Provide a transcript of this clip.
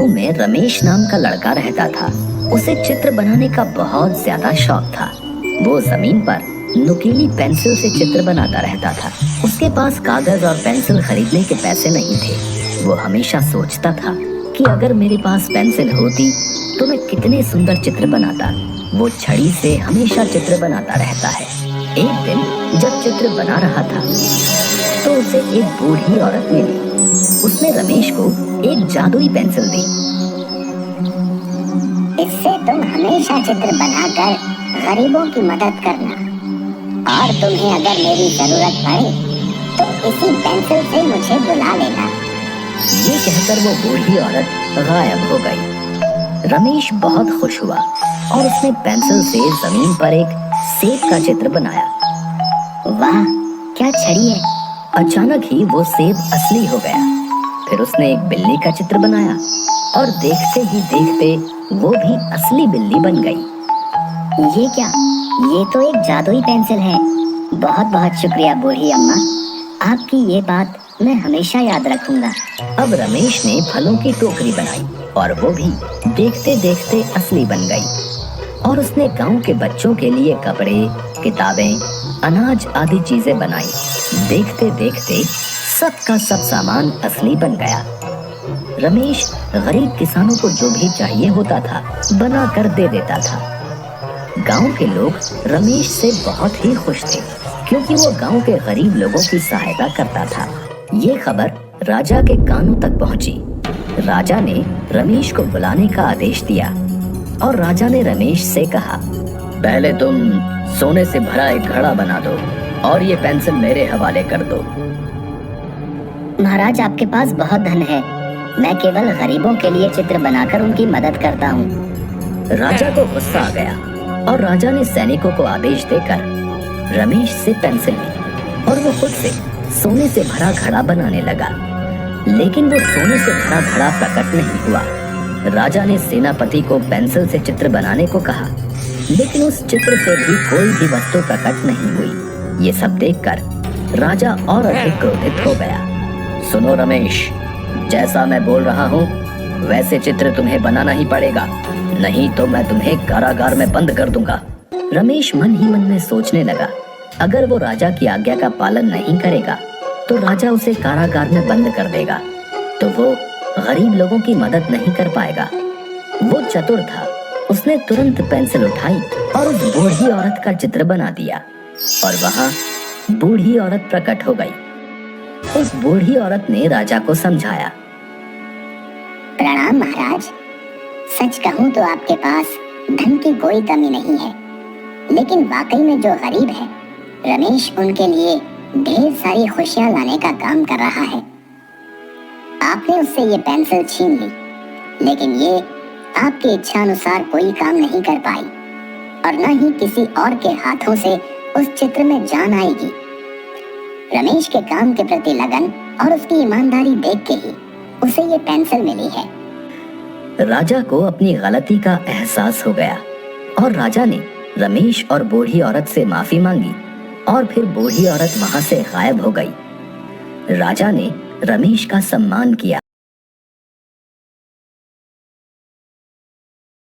में रमेश नाम का लड़का रहता था। उसे चित्र बनाने का बहुत ज्यादा शौक था। वो जमीन पर नुकीली पेंसिल से चित्र बनाता रहता था। उसके पास कागज और पेंसिल खरीदने के पैसे नहीं थे। वो हमेशा सोचता था कि अगर मेरे पास पेंसिल होती तो मैं कितने सुंदर चित्र बनाता। वो छड़ी से हमेशा चित्र बनाता रहता है। एक दिन जब चित्र बना रहा था तो उसे एक बूढ़ी औरत मिली। उसने रमेश को एक जादुई पेंसिल दी। इससे तुम हमेशा चित्र बनाकर गरीबों की मदद करना, और तुम्हें अगर मेरी जरूरत पड़े तो इसी पेंसिल से मुझे बुला लेना। ये कहकर वो बूढ़ी औरत गायब हो गई। रमेश बहुत खुश हुआ और उसने पेंसिल से जमीन पर एक सेब का चित्र बनाया। वाह, क्या छड़ी है! अचानक ही वो सेब असली हो गया। फिर उसने एक बिल्ली का चित्र बनाया और देखते ही देखते वो भी असली बिल्ली बन गई। ये क्या? ये तो एक जादुई पेंसिल है। बहुत बहुत शुक्रिया बूढ़ी अम्मा, आपकी ये बात मैं हमेशा याद रखूंगा। अब रमेश ने फलों की टोकरी बनाई और वो भी देखते देखते असली बन गई। और उसने गांव के बच्चों के लिए कपड़े, किताबें, अनाज आदि चीजें बनाई। देखते देखते सबका सब सामान असली बन गया। रमेश गरीब किसानों को जो भी चाहिए होता था बना कर दे देता था। गांव के लोग रमेश से बहुत ही खुश थे क्योंकि वो गांव के गरीब लोगों की सहायता करता था। ये खबर राजा के कानों तक पहुंची। राजा ने रमेश को बुलाने का आदेश दिया और राजा ने रमेश से कहा, पहले तुम सोने से भरा एक घड़ा बना दो और ये पेंसिल मेरे हवाले कर दो। महाराज, आपके पास बहुत धन है। मैं केवल गरीबों के लिए चित्र बनाकर उनकी मदद करता हूँ। राजा को गुस्सा आ गया और राजा ने सैनिकों को आदेश देकर रमेश से पेंसिल ली और वो खुद से सोने से भरा घड़ा बनाने लगा। लेकिन वो सोने से भरा घड़ा प्रकट नहीं हुआ। राजा ने सेनापति को पेंसिल से चित्र बनाने को कहा, लेकिन उस चित्र से भी कोई भी वस्तु प्रकट नहीं हुई। ये सब देखकर राजा और अधिक क्रोधित हो गया। सुनो रमेश, जैसा मैं बोल रहा हूँ वैसे चित्र तुम्हें बनाना ही पड़ेगा, नहीं तो मैं तुम्हें कारागार में बंद कर दूंगा। रमेश मन ही मन में सोचने लगा, अगर वो राजा की आज्ञा का पालन नहीं करेगा तो राजा उसे कारागार में बंद कर देगा, तो वो गरीब लोगों की मदद नहीं कर पाएगा। वो चतुर था। उसने तुरंत पेंसिल उठाई और उस बूढ़ी औरत का चित्र बना दिया और वहाँ बूढ़ी औरत प्रकट हो गई। उस बूढ़ी औरत ने राजा को समझाया। प्रणाम महाराज, सच कहूँ तो आपके पास धन की कोई कमी नहीं है, लेकिन वाकई में जो गरीब है रमेश उनके लिए ढेर सारी खुशियाँ लाने का काम कर रहा है। आपने उससे ये पेंसिल छीन ली, लेकिन ये आपकी इच्छा अनुसार कोई काम नहीं कर पाई और न ही किसी और के हाथों से उस चित्र में जान आएगी। रमेश के काम के प्रति लगन और उसकी ईमानदारी देख के ही उसे ये पेंसिल मिली है। राजा को अपनी गलती का एहसास हो गया और राजा ने रमेश और बूढ़ी औरत से माफी मांगी और फिर बूढ़ी औरत वहां से गायब हो गई। राजा ने रमेश का सम्मान किया